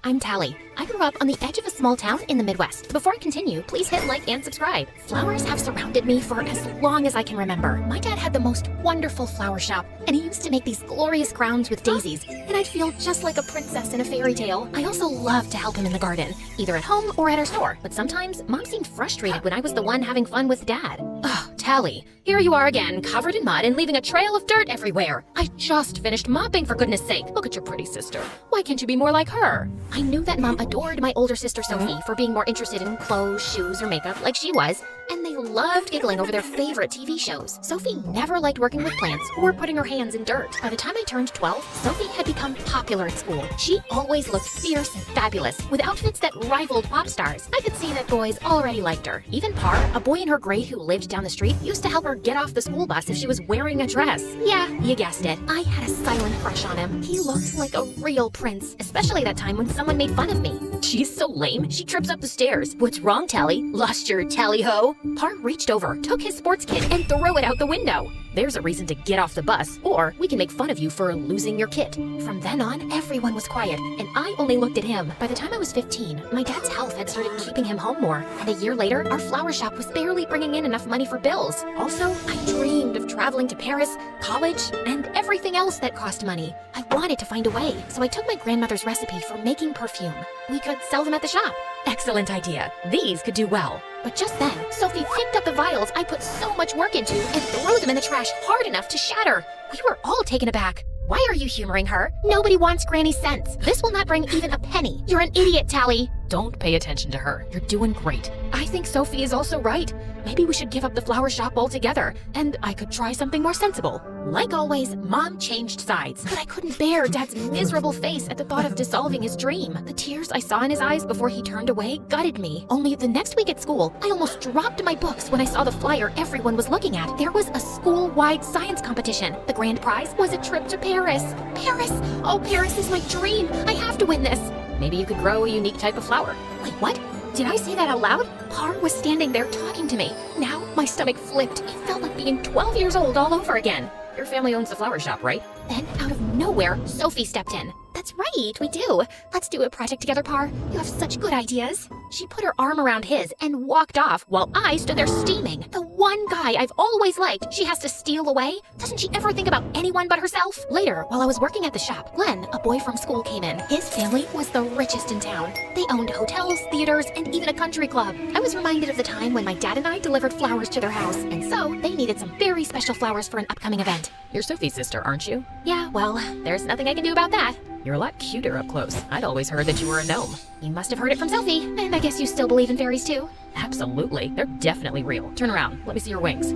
I'm Tally. I grew up on the edge of a small town in the Midwest. Before I continue, please hit like and subscribe. Flowers have surrounded me for as long as I can remember. My dad had the most wonderful flower shop, and he used to make these glorious crowns with daisies, and I'd feel just like a princess in a fairy tale. I also loved to help him in the garden, either at home or at our store, but sometimes Mom seemed frustrated when I was the one having fun with Dad. Ugh, Tally, here you are again, covered in mud and leaving a trail of dirt everywhere. I just finished mopping, for goodness sake. Look at your pretty sister. Why can't you be more like her? I knew that Mom adored my older sister Sophie for being more interested in clothes, shoes, or makeup like she was, and they loved giggling over their favorite TV shows. Sophie never liked working with plants or putting her hands in dirt. By the time I turned 12, Sophie had become popular at school. She always looked fierce and fabulous, with outfits that rivaled pop stars. I could see that boys already liked her. Even Parr, a boy in her grade who lived down the street, used to help her get off the school bus if she was wearing a dress. Yeah, you guessed it. I had a silent crush on him. He looked like a real prince, especially that time when someone made fun of me. She's so lame, she trips up the stairs. What's wrong, Tally? Lost your tally-ho? Parr reached over, took his sports kit, and threw it out the window. There's a reason to get off the bus, or we can make fun of you for losing your kit. From then on, everyone was quiet, and I only looked at him. By the time I was 15, my dad's health had started keeping him home more, and a year later, our flower shop was barely bringing in enough money for bills. Also, I dreamed of traveling to Paris, college, and everything else that cost money. I wanted to find a way, so I took my grandmother's recipe for making perfume. We could sell them at the shop. Excellent idea. These could do well. But just then, Sophie picked up the vials I put so much work into and threw them in the trash hard enough to shatter. We were all taken aback. Why are you humoring her? Nobody wants Granny's cents. This will not bring even a penny. You're an idiot, Tally. Don't pay attention to her. You're doing great. I think Sophie is also right. Maybe we should give up the flower shop altogether, and I could try something more sensible. Like always, Mom changed sides, but I couldn't bear Dad's miserable face at the thought of dissolving his dream. The tears I saw in his eyes before he turned away gutted me. Only the next week at school, I almost dropped my books when I saw the flyer everyone was looking at. There was a school-wide science competition. The grand prize was a trip to Paris. Paris! Oh, Paris is my dream! I have to win this! Maybe you could grow a unique type of flower. Wait, what? Did I say that out loud? Parr was standing there talking to me. Now my stomach flipped. It felt like being 12 years old all over again. Your family owns the flower shop, right? Then, out of nowhere, Sophie stepped in. That's right, we do. Let's do a project together, Parr. You have such good ideas. She put her arm around his and walked off while I stood there steaming. The one guy I've always liked, she has to steal away? Doesn't she ever think about anyone but herself? Later, while I was working at the shop, Glenn, a boy from school, came in. His family was the richest in town. They owned hotels, theaters, and even a country club. I was reminded of the time when my dad and I delivered flowers to their house, and so they needed some very special flowers for an upcoming event. You're Sophie's sister, aren't you? Yeah, well, there's nothing I can do about that. You're a lot cuter up close. I'd always heard that you were a gnome. You must have heard it from Sophie. And I guess you still believe in fairies too? Absolutely. They're definitely real. Turn around. Let me see your wings.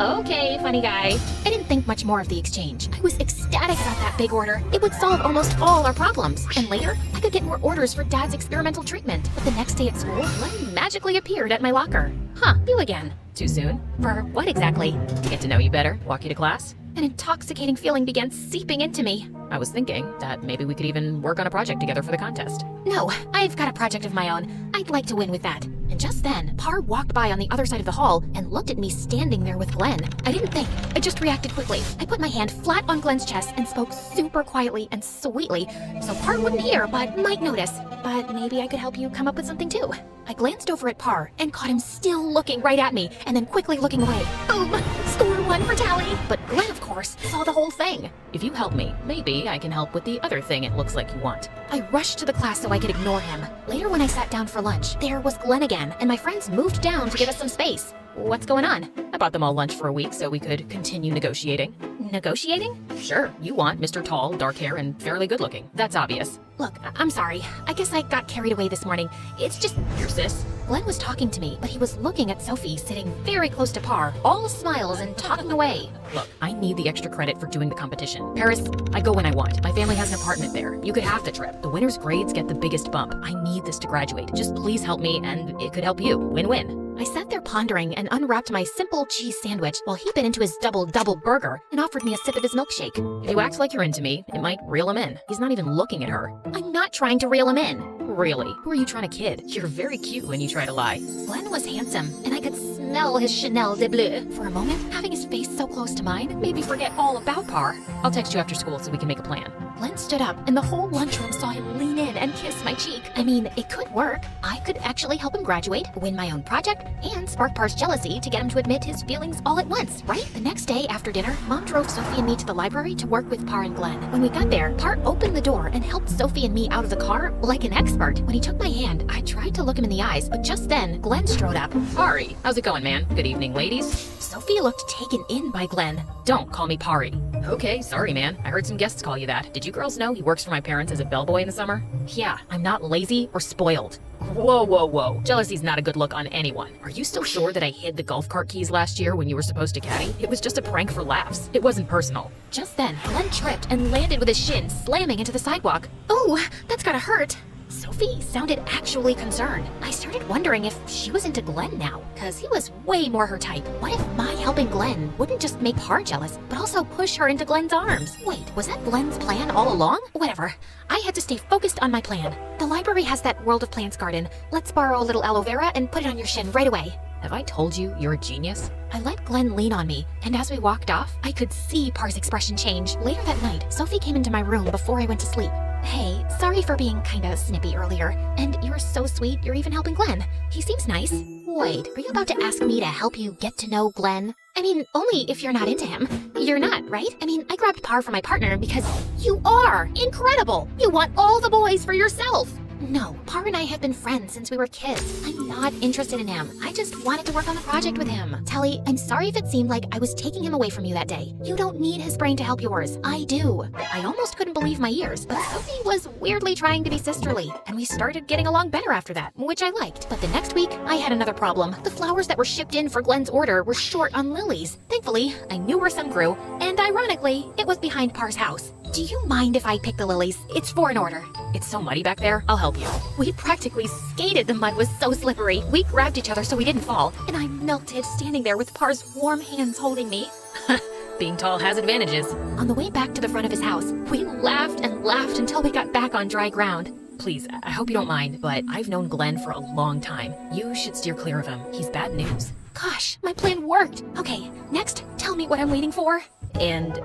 Okay, funny guy. I didn't think much more of the exchange. I was ecstatic about that big order. It would solve almost all our problems. And later, I could get more orders for Dad's experimental treatment. But the next day at school, Glenn magically appeared at my locker. Huh, you again. Too soon? For what exactly? To get to know you better, walk you to class. An intoxicating feeling began seeping into me. I was thinking that maybe we could even work on a project together for the contest. No, I've got a project of my own. I'd like to win with that. And just then, Parr walked by on the other side of the hall and looked at me standing there with Glenn. I didn't think. I just reacted quickly. I put my hand flat on Glenn's chest and spoke super quietly and sweetly, so Parr wouldn't hear but might notice. But maybe I could help you come up with something too. I glanced over at Parr and caught him still looking right at me and then quickly looking away. Boom! Score one for Tally! But Glenn, of course, saw the whole thing. If you help me, maybe I can help with the other thing it looks like you want. I rushed to the class so I could ignore him. Later when I sat down for lunch, there was Glenn again, and my friends moved down to give us some space. What's going on? I bought them all lunch for a week so we could continue negotiating. Negotiating? Sure, you want Mr. Tall, dark hair, and fairly good looking. That's obvious. Look, I'm sorry. I guess I got carried away this morning. It's just... Here, sis. Glenn was talking to me, but he was looking at Sophie, sitting very close to Parr, all smiles and talking away. Look, I need the extra credit for doing the competition. Paris, I go when I want. My family has an apartment there. You could have the trip. The winner's grades get the biggest bump. I need this to graduate. Just please help me, and it could help you. Win-win. I sat there pondering and unwrapped my simple cheese sandwich while he bit into his double burger and offered me a sip of his milkshake. If you act like you're into me, it might reel him in. He's not even looking at her. I'm not trying to reel him in. Really? Who are you trying to kid? You're very cute when you try to lie. Glenn was handsome, and I could smell smell his Chanel de Bleu. For a moment, having his face so close to mine made me forget all about Par. I'll text you after school so we can make a plan. Glenn stood up, and the whole lunchroom saw him lean in and kiss my cheek. I mean, it could work. I could actually help him graduate, win my own project, and spark Par's jealousy to get him to admit his feelings all at once, right? The next day after dinner, Mom drove Sophie and me to the library to work with Par and Glenn. When we got there, Par opened the door and helped Sophie and me out of the car like an expert. When he took my hand, I tried to look him in the eyes, but just then, Glenn strode up. Pari, how's it going, man? Good evening, ladies. Sophie looked taken in by Glenn. Don't call me Pari. Okay, sorry, man. I heard some guests call you that. Did you girls know he works for my parents as a bellboy in the summer? Yeah, I'm not lazy or spoiled. Whoa. Jealousy's not a good look on anyone. Are you still sure that I hid the golf cart keys last year when you were supposed to caddy? It was just a prank for laughs. It wasn't personal. Just then, Glenn tripped and landed with his shin slamming into the sidewalk. Oh, that's gotta hurt. Sophie sounded actually concerned. I started wondering if she was into Glenn now, cause he was way more her type. What if my helping Glenn wouldn't just make Par jealous, but also push her into Glenn's arms? Wait, was that Glenn's plan all along? Whatever. I had to stay focused on my plan. The library has that World of Plants garden. Let's borrow a little aloe vera and put it on your shin right away. Have I told you you're a genius? I let Glenn lean on me, and as we walked off, I could see Par's expression change. Later that night, Sophie came into my room before I went to sleep. Hey, sorry for being kinda snippy earlier, and you're so sweet you're even helping Glenn. He seems nice. Wait, are you about to ask me to help you get to know Glenn? I mean, only if you're not into him. You're not, right? I mean, I grabbed Par for my partner because you are incredible! You want all the boys for yourself! No, Par and I have been friends since we were kids. I'm not interested in him. I just wanted to work on the project with him. Tally, I'm sorry if it seemed like I was taking him away from you that day. You don't need his brain to help yours. I do. I almost couldn't believe my ears, but Sophie was weirdly trying to be sisterly, and we started getting along better after that, which I liked. But the next week, I had another problem. The flowers that were shipped in for Glenn's order were short on lilies. Thankfully, I knew where some grew, and ironically, it was behind Par's house. Do you mind if I pick the lilies? It's for an order. It's so muddy back there, I'll help you. We practically skated. The mud was so slippery. We grabbed each other so we didn't fall, and I melted standing there with Par's warm hands holding me. Being tall has advantages. On the way back to the front of his house, we laughed and laughed until we got back on dry ground. Please, I hope you don't mind, but I've known Glenn for a long time. You should steer clear of him. He's bad news. Gosh, my plan worked. Okay, next, tell me what I'm waiting for. And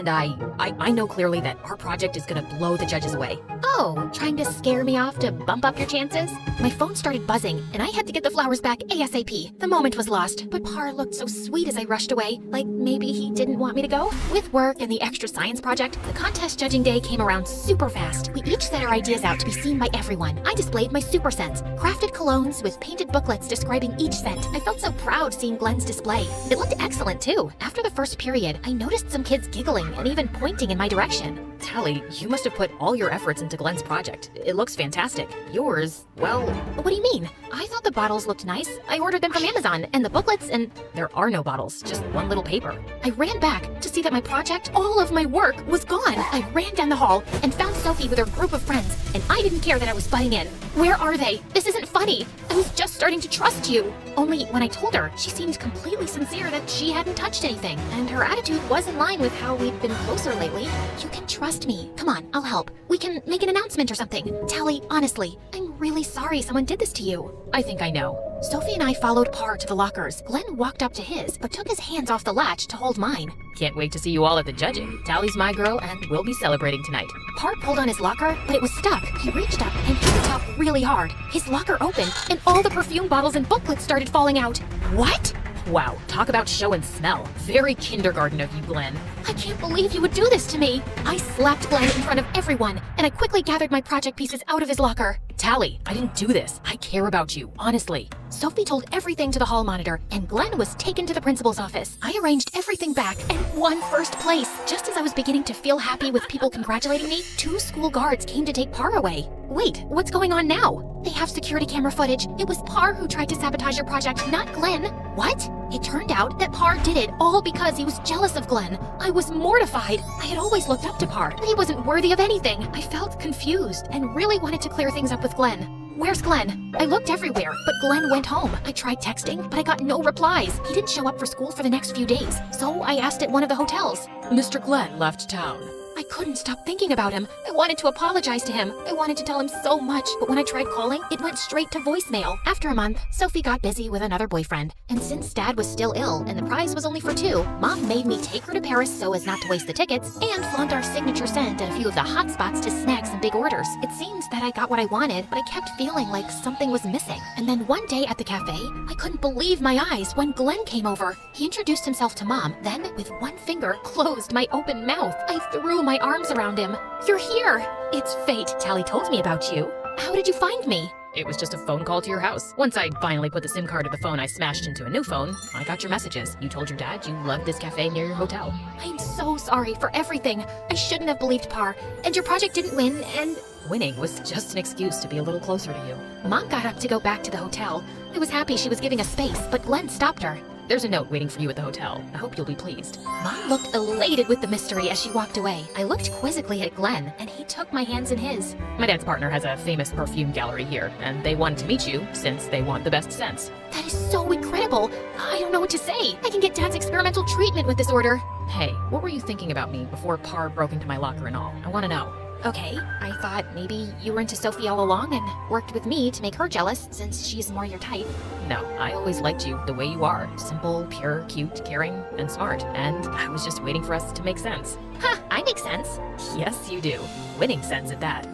I know clearly that our project is gonna blow the judges away. Oh, trying to scare me off to bump up your chances? My phone started buzzing, and I had to get the flowers back ASAP. The moment was lost, but Par looked so sweet as I rushed away, like maybe he didn't want me to go. With work and the extra science project, the contest judging day came around super fast. We each set our ideas out to be seen by everyone. I displayed my super scents, crafted colognes with painted booklets describing each scent. I felt so proud seeing Glenn's display. It looked excellent too. After the first period, I noticed some kids giggling and even pointing in my direction. Tally, you must have put all your efforts into Glenn's project. It looks fantastic. Yours, well... What do you mean? I thought the bottles looked nice. I ordered them from Amazon, and the booklets and... There are no bottles, just one little paper. I ran back to see that my project, all of my work, was gone. I ran down the hall and found Sophie with her group of friends, and I didn't care that I was butting in. Where are they? This isn't funny. I was just starting to trust you. Only when I told her, she seemed completely sincere that she hadn't touched anything, and her attitude was in line with how we'd been closer lately. You can trust me. Come on, I'll help. We can make an announcement or something. Tally, honestly, I'm really sorry someone did this to you. I think I know. Sophie and I followed Par to the lockers. Glenn walked up to his, but took his hands off the latch to hold mine. Can't wait to see you all at the judging. Tally's my girl, and we'll be celebrating tonight. Par pulled on his locker, but it was stuck. He reached up and hit the top really hard. His locker opened, and all the perfume bottles and booklets started falling out. What? Wow, talk about show and smell. Very kindergarten of you, Glenn. I can't believe you would do this to me. I slapped Glenn in front of everyone, and I quickly gathered my project pieces out of his locker. Tally, I didn't do this. I care about you, honestly. Sophie told everything to the hall monitor, and Glenn was taken to the principal's office. I arranged everything back and won first place. Just as I was beginning to feel happy with people congratulating me, 2 school guards came to take Par away. Wait, what's going on now? They have security camera footage. It was Par who tried to sabotage your project, not Glenn. What? It turned out that Par did it all because he was jealous of Glenn. I was mortified. I had always looked up to Par, but he wasn't worthy of anything. I felt confused and really wanted to clear things up with Glenn. Where's Glenn? I looked everywhere, but Glenn went home. I tried texting, but I got no replies. He didn't show up for school for the next few days, so I asked at one of the hotels. Mr. Glenn left town. I couldn't stop thinking about him. I wanted to apologize to him. I wanted to tell him so much, but when I tried calling, it went straight to voicemail. After a month, Sophie got busy with another boyfriend, and since Dad was still ill and the prize was only for 2, Mom made me take her to Paris so as not to waste the tickets and flaunt our signature scent at a few of the hot spots to snag some big orders. It seems that I got what I wanted, but I kept feeling like something was missing. And then one day at the cafe, I couldn't believe my eyes when Glenn came over. He introduced himself to Mom, then with one finger closed my open mouth. I threw my arms around him. "You're here!" "It's fate. Tally told me about you." "How did you find me?" It was just a phone call to your house. Once I finally put the SIM card of the phone I smashed into a new phone, I got your messages. You told your dad you loved this cafe near your hotel. I'm so sorry for everything. I shouldn't have believed Par, and your project didn't win, and... Winning was just an excuse to be a little closer to you. Mom got up to go back to the hotel. I was happy she was giving us space, but Glenn stopped her. There's a note waiting for you at the hotel. I hope you'll be pleased. Mom looked elated with the mystery as she walked away. I looked quizzically at Glenn, and he took my hands in his. My dad's partner has a famous perfume gallery here, and they wanted to meet you since they want the best scents. That is so incredible. I don't know what to say. I can get Dad's experimental treatment with this order. Hey, what were you thinking about me before Par broke into my locker and all? I want to know. Okay, I thought maybe you were into Sophie all along and worked with me to make her jealous since she's more your type. No, I always liked you the way you are. Simple, pure, cute, caring, and smart. And I was just waiting for us to make sense. Huh, I make sense. Yes, you do. Winning sense at that.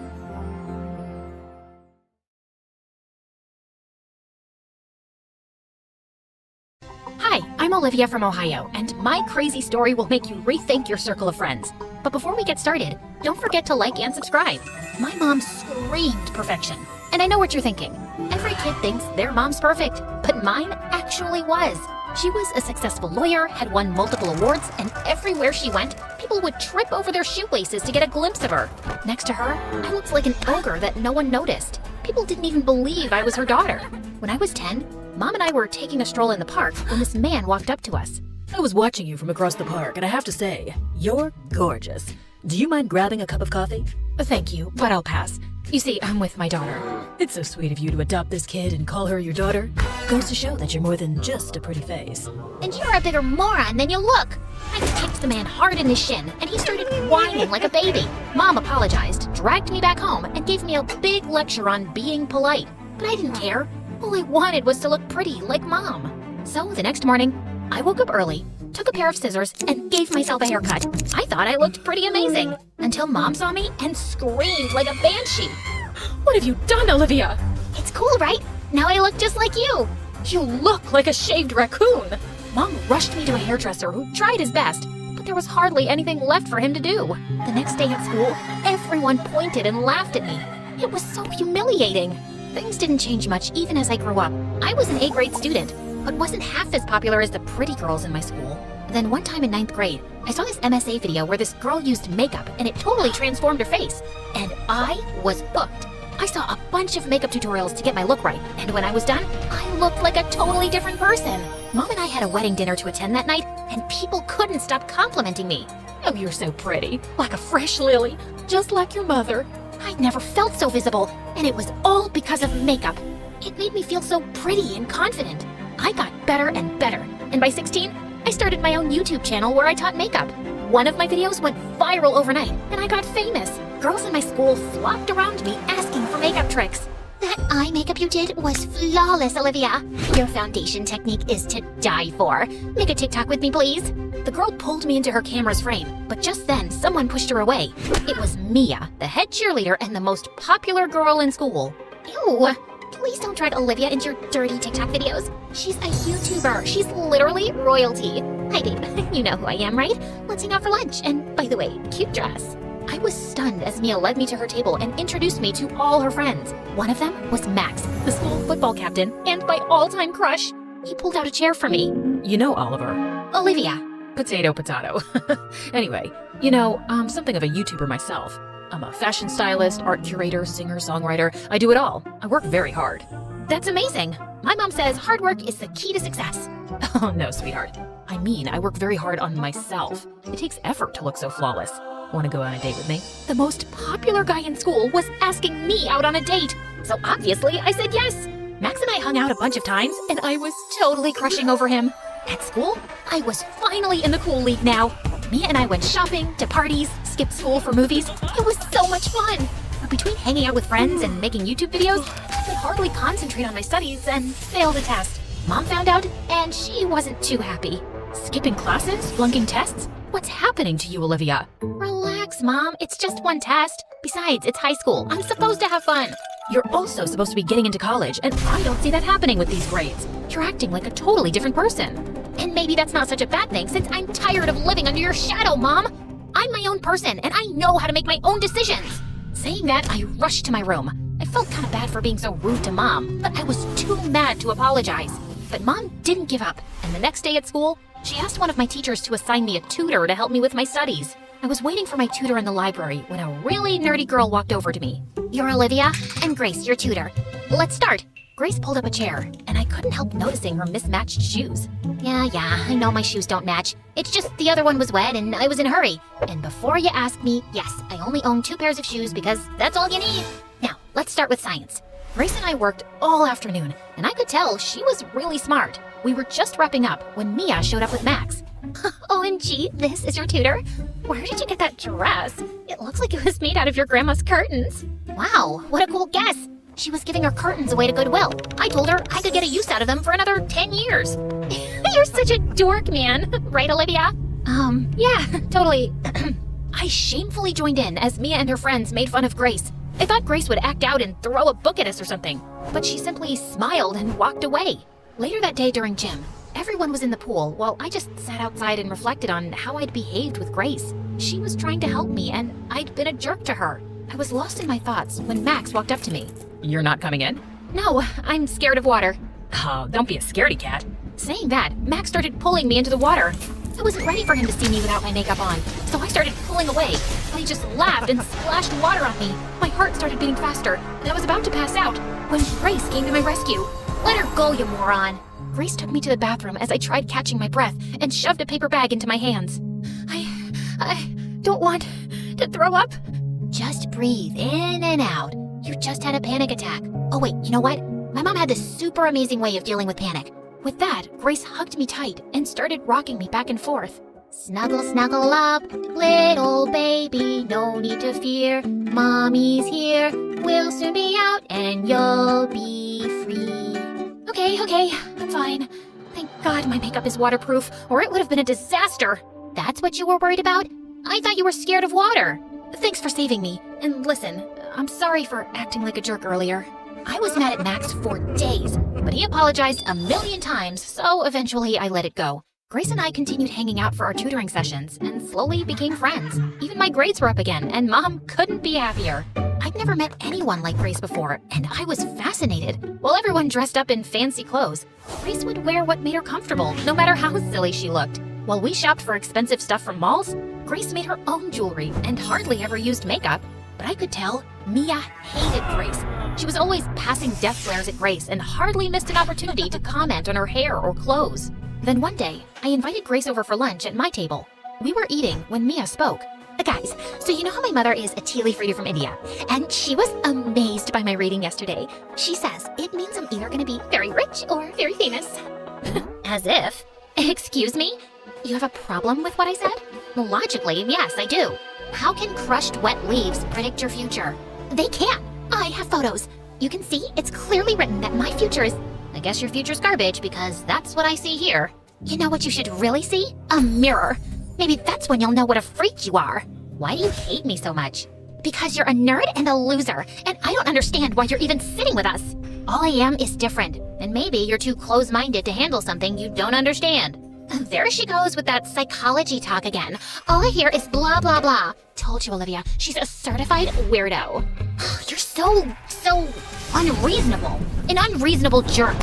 Hi, I'm Olivia from Ohio, and my crazy story will make you rethink your circle of friends. But before we get started, don't forget to like and subscribe. My mom screamed perfection. And I know what you're thinking. Every kid thinks their mom's perfect, but mine actually was. She was a successful lawyer, had won multiple awards, and everywhere she went, people would trip over their shoelaces to get a glimpse of her. Next to her, I looked like an ogre that no one noticed. People didn't even believe I was her daughter. When I was 10, Mom and I were taking a stroll in the park when this man walked up to us. I was watching you from across the park, and I have to say, you're gorgeous. Do you mind grabbing a cup of coffee? Thank you, but I'll pass. You see, I'm with my daughter. It's so sweet of you to adopt this kid and call her your daughter. Goes to show that you're more than just a pretty face. And you're a bigger moron than you look. I kicked the man hard in his shin, and he started whining like a baby. Mom apologized, dragged me back home, and gave me a big lecture on being polite. But I didn't care. All I wanted was to look pretty like Mom. So the next morning, I woke up early, took a pair of scissors, and gave myself a haircut. I thought I looked pretty amazing, until Mom saw me and screamed like a banshee. What have you done, Olivia? It's cool, right? Now I look just like you. You look like a shaved raccoon. Mom rushed me to a hairdresser who tried his best, but there was hardly anything left for him to do. The next day at school, everyone pointed and laughed at me. It was so humiliating. Things didn't change much even as I grew up. I was an A-grade student, but wasn't half as popular as the pretty girls in my school. Then one time in 9th grade, I saw this MSA video where this girl used makeup and it totally transformed her face. And I was hooked. I saw a bunch of makeup tutorials to get my look right, and when I was done, I looked like a totally different person. Mom and I had a wedding dinner to attend that night, and people couldn't stop complimenting me. Oh, you're so pretty. Like a fresh lily, just like your mother. I'd never felt so visible, and it was all because of makeup. It made me feel so pretty and confident. I got better and better, and by 16, I started my own YouTube channel where I taught makeup. One of my videos went viral overnight, and I got famous. Girls in my school flocked around me asking for makeup tricks. That eye makeup you did was flawless, Olivia. Your foundation technique is to die for. Make a TikTok with me, please. The girl pulled me into her camera's frame, but just then someone pushed her away. It was Mia, the head cheerleader and the most popular girl in school. Ew. Please don't drag Olivia into your dirty TikTok videos. She's a YouTuber. She's literally royalty. Hi, babe. You know who I am, right? Let's hang out for lunch. And by the way, cute dress. I was stunned as Mia led me to her table and introduced me to all her friends. One of them was Max, the school football captain, and my all-time crush. He pulled out a chair for me. You know, Oliver. Olivia. Potato, potato. Anyway, you know, I'm something of a YouTuber myself. I'm a fashion stylist, art curator, singer, songwriter. I do it all. I work very hard. That's amazing. My mom says hard work is the key to success. Oh no, sweetheart. I mean, I work very hard on myself. It takes effort to look so flawless. Want to go on a date with me? The most popular guy in school was asking me out on a date. So obviously I said yes. Max and I hung out a bunch of times and I was totally crushing over him. At school, I was finally in the cool league now. Mia and I went shopping, to parties, skipped school for movies. It was so much fun. But between hanging out with friends and making YouTube videos, I could hardly concentrate on my studies and failed a test. Mom found out, and she wasn't too happy. Skipping classes? Flunking tests? What's happening to you, Olivia? Relax, Mom. It's just one test. Besides, it's high school. I'm supposed to have fun. You're also supposed to be getting into college, and I don't see that happening with these grades. You're acting like a totally different person. And maybe that's not such a bad thing, since I'm tired of living under your shadow, Mom. I'm my own person, and I know how to make my own decisions. Saying that, I rushed to my room. I felt kind of bad for being so rude to Mom, but I was too mad to apologize. But Mom didn't give up, and the next day at school, she asked one of my teachers to assign me a tutor to help me with my studies. I was waiting for my tutor in the library when a really nerdy girl walked over to me. You're Olivia, and Grace, your tutor. Let's start. Grace pulled up a chair, and I couldn't help noticing her mismatched shoes. Yeah, I know my shoes don't match. It's just the other one was wet and I was in a hurry. And before you ask me, yes, I only own 2 pairs of shoes because that's all you need. Now, let's start with science. Grace and I worked all afternoon, and I could tell she was really smart. We were just wrapping up when Mia showed up with Max. OMG, this is your tutor? Where did you get that dress? It looks like it was made out of your grandma's curtains. Wow, what a cool guess. She was giving her curtains away to Goodwill. I told her I could get a use out of them for another 10 years. You're such a dork, man. Right, Olivia? Yeah, totally. I shamefully joined in as Mia and her friends made fun of Grace. I thought Grace would act out and throw a book at us or something, but she simply smiled and walked away. Later that day during gym, everyone was in the pool while I just sat outside and reflected on how I'd behaved with Grace. She was trying to help me, and I'd been a jerk to her. I was lost in my thoughts when Max walked up to me. You're not coming in? No, I'm scared of water. Oh, don't be a scaredy cat. Saying that, Max started pulling me into the water. I wasn't ready for him to see me without my makeup on, so I started pulling away. But he just laughed and splashed water on me. My heart started beating faster, and I was about to pass out when Grace came to my rescue. Let her go, you moron. Grace took me to the bathroom as I tried catching my breath and shoved a paper bag into my hands. I don't want to throw up. Just breathe in and out. You just had a panic attack. Oh wait, you know what? My mom had this super amazing way of dealing with panic. With that, Grace hugged me tight and started rocking me back and forth. Snuggle, snuggle up, little baby, no need to fear. Mommy's here, we'll soon be out and you'll be free. Okay, I'm fine. Thank God my makeup is waterproof, or it would have been a disaster. That's what you were worried about? I thought you were scared of water. Thanks for saving me. And listen, I'm sorry for acting like a jerk earlier. I was mad at Max for days, but he apologized a million times, so eventually I let it go. Grace and I continued hanging out for our tutoring sessions and slowly became friends. Even my grades were up again, and Mom couldn't be happier. I'd never met anyone like Grace before, and I was fascinated. While everyone dressed up in fancy clothes, Grace would wear what made her comfortable, no matter how silly she looked. While we shopped for expensive stuff from malls, Grace made her own jewelry and hardly ever used makeup. But I could tell Mia hated Grace. She was always passing death glares at Grace and hardly missed an opportunity to comment on her hair or clothes. Then one day, I invited Grace over for lunch at my table. We were eating when Mia spoke. Guys, so you know how my mother is a tea leaf reader from India? And she was amazed by my reading yesterday. She says it means I'm either going to be very rich or very famous. As if. Excuse me? You have a problem with what I said? Logically, yes, I do. How can crushed wet leaves predict your future? They can't. I have photos. You can see it's clearly written that my future is... I guess your future's garbage because that's what I see here. You know what you should really see? A mirror. Maybe that's when you'll know what a freak you are. Why do you hate me so much? Because you're a nerd and a loser, and I don't understand why you're even sitting with us. All I am is different, and maybe you're too close-minded to handle something you don't understand. There she goes with that psychology talk again. All I hear is blah, blah, blah. Told you, Olivia, she's a certified weirdo. You're so unreasonable. An unreasonable jerk.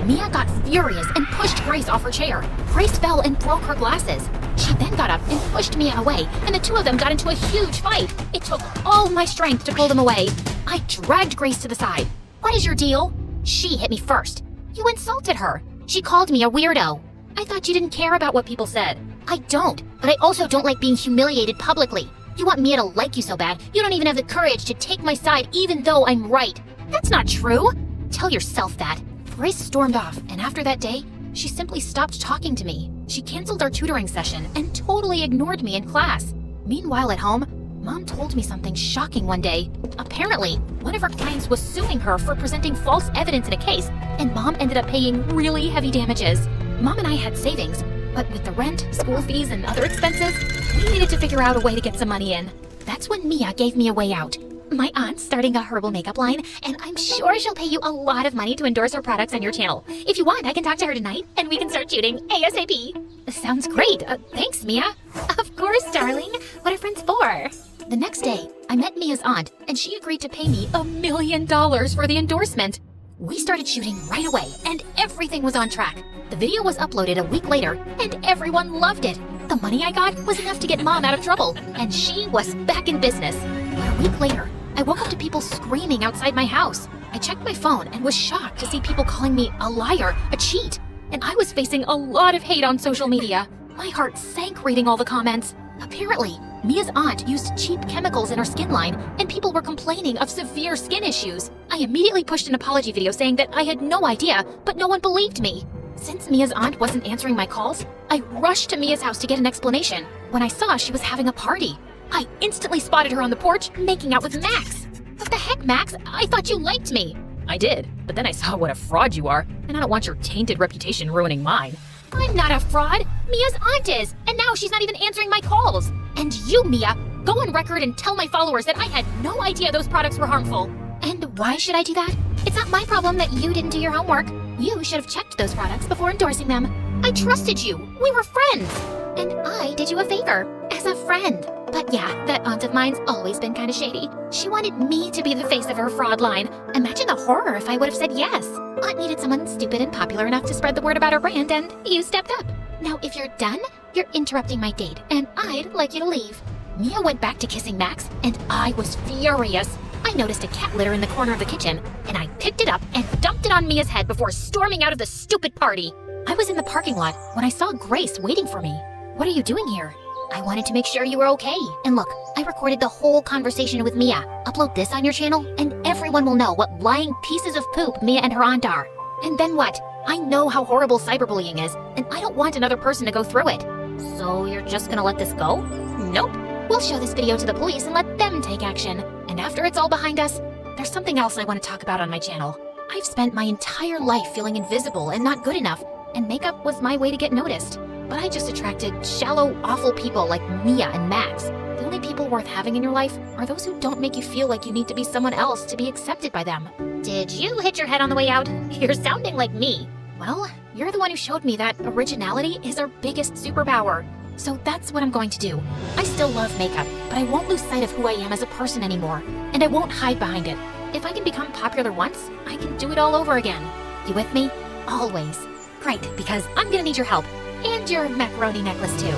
Mia got furious and pushed Grace off her chair. Grace fell and broke her glasses. She then got up and pushed Mia away, and the two of them got into a huge fight. It took all my strength to pull them away. I dragged Grace to the side. What is your deal? She hit me first. You insulted her. She called me a weirdo. I thought you didn't care about what people said. I don't, but I also don't like being humiliated publicly. You want Mia to like you so bad, you don't even have the courage to take my side even though I'm right. That's not true. Tell yourself that. Grace stormed off, and after that day, she simply stopped talking to me. She canceled our tutoring session and totally ignored me in class. Meanwhile at home, Mom told me something shocking one day. Apparently, one of her clients was suing her for presenting false evidence in a case, and Mom ended up paying really heavy damages. Mom and I had savings, but with the rent, school fees, and other expenses, we needed to figure out a way to get some money in. That's when Mia gave me a way out. My aunt's starting a herbal makeup line, and I'm sure she'll pay you a lot of money to endorse her products on your channel. If you want, I can talk to her tonight, and we can start shooting ASAP. Sounds great. Thanks, Mia. Of course, darling. What are friends for? The next day, I met Mia's aunt, and she agreed to pay me $1 million for the endorsement. We started shooting right away, and everything was on track. The video was uploaded a week later, and everyone loved it. The money I got was enough to get Mom out of trouble, and she was back in business. But a week later, I woke up to people screaming outside my house. I checked my phone and was shocked to see people calling me a liar, a cheat, and I was facing a lot of hate on social media. My heart sank reading all the comments. Apparently, Mia's aunt used cheap chemicals in her skin line, and people were complaining of severe skin issues. I immediately pushed an apology video saying that I had no idea, but no one believed me. Since Mia's aunt wasn't answering my calls, I rushed to Mia's house to get an explanation. When I saw she was having a party, I instantly spotted her on the porch making out with Max. What the heck, Max? I thought you liked me. I did, but then I saw what a fraud you are, and I don't want your tainted reputation ruining mine. I'm not a fraud. Mia's aunt is, and now she's not even answering my calls. And you, Mia, go on record and tell my followers that I had no idea those products were harmful. And why should I do that? It's not my problem that you didn't do your homework. You should have checked those products before endorsing them. I trusted you. We were friends. And I did you a favor as a friend. But yeah, that aunt of mine's always been kind of shady. She wanted me to be the face of her fraud line. Imagine the horror if I would have said yes. Aunt needed someone stupid and popular enough to spread the word about her brand, and you stepped up. Now, if you're done, you're interrupting my date, and I'd like you to leave. Mia went back to kissing Max, and I was furious. I noticed a cat litter in the corner of the kitchen, and I picked it up and dumped it on Mia's head before storming out of the stupid party. I was in the parking lot when I saw Grace waiting for me. What are you doing here? I wanted to make sure you were okay. And look, I recorded the whole conversation with Mia. Upload this on your channel, and everyone will know what lying pieces of poop Mia and her aunt are. And then what? I know how horrible cyberbullying is, and I don't want another person to go through it. So you're just gonna let this go? Nope. We'll show this video to the police and let them take action. And after it's all behind us, there's something else I want to talk about on my channel. I've spent my entire life feeling invisible and not good enough, and makeup was my way to get noticed. But I just attracted shallow, awful people like Mia and Max. The only people worth having in your life are those who don't make you feel like you need to be someone else to be accepted by them. Did you hit your head on the way out? You're sounding like me. Well, you're the one who showed me that originality is our biggest superpower. So that's what I'm going to do. I still love makeup, but I won't lose sight of who I am as a person anymore. And I won't hide behind it. If I can become popular once, I can do it all over again. You with me? Always. Great, because I'm gonna need your help. And your macaroni necklace too.